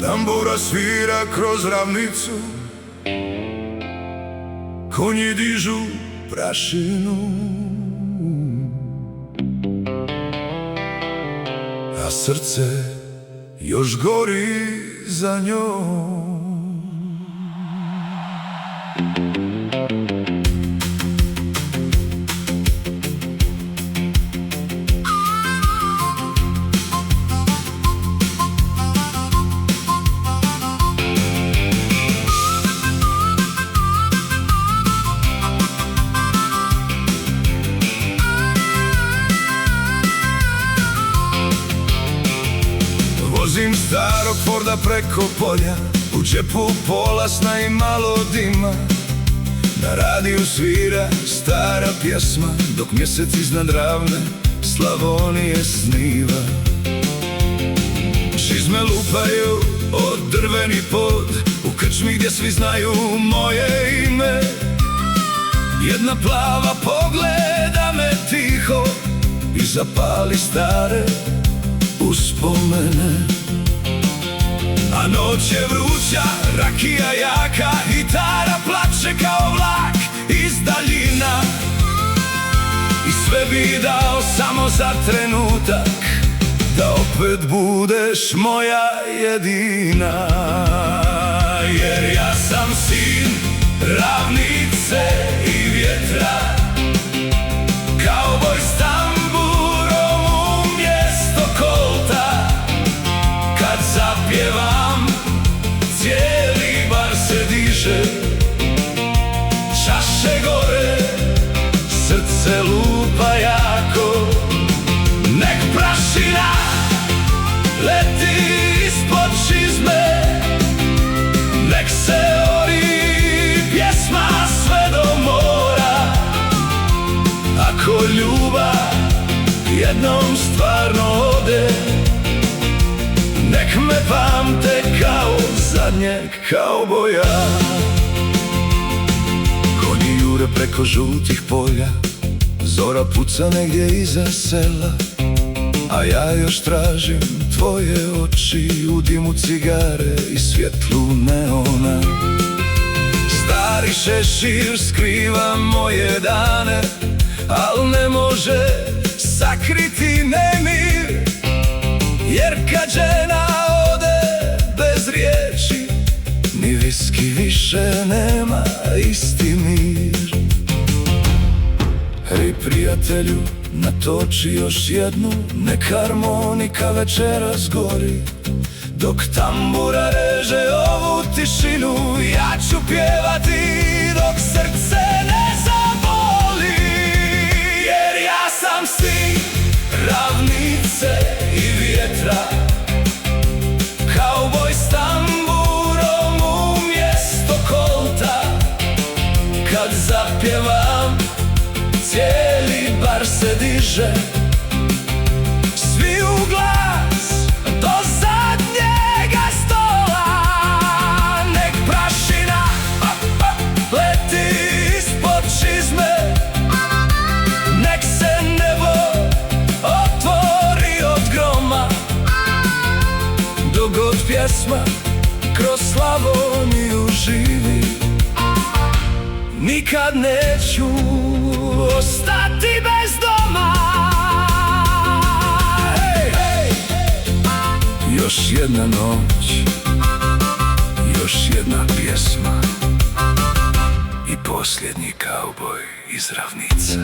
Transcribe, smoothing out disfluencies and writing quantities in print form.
Tambura svira kroz ravnicu, konji dižu prašinu, a srce još gori za njom. Vozim starog Forda preko polja, u džepu pola sna i malo dima. Na radiju svira stara pjesma, dok mjesec iznad ravne Slavonije sniva. Čizme lupaju od drveni pod, u krčmi gdje svi znaju moje ime. Jedna plava pogleda me tiho i zapali stare uspomene. A noć je vruća, rakija jaka, gitara plače kao vlak iz daljina. I sve bi dao samo za trenutak, da opet budeš moja jedina. Jer ja sam sin ravnice i vjetra, kauboj s tamburom umjesto kolta. Kad zapjevam, cijeli bar se diže, čaše gore, srce lupa jako. Nek prašina leti ispod čizme, nek se ori pjesma sve do mora. Ako ljubav jednom stvarno ode, nek me pamte kao zadnjeg kauboja. Konji jure preko žutih polja, zora puca negdje iza sela. A ja još tražim tvoje oči u dimu cigare i svjetlu neona. Stari šešir skriva moje dane, al ne može sakriti nemir. Jer kad žena ode bez riječi, ni viski više nema isti mir. Hej prijatelju, natoči još jednu, nek harmonika večeras gori. Dok tambura reže ovu tišinu, ja ću pjevati dok srce ne zaboli. Jer ja sam sin ravnice i vjetra, kauboj s tamburom umjesto kolta. Kad zapjevam, cijeli bar se diže, svi u glas do zadnjega stola. Nek prašina leti ispod čizme, nek se nebo otvori od groma. Dok god pjesma kroz Slavoniju živi, nikad neću ostati bez doma. Hey, hey. Još jedna noć, još jedna pjesma i posljednji kauboj iz ravnice.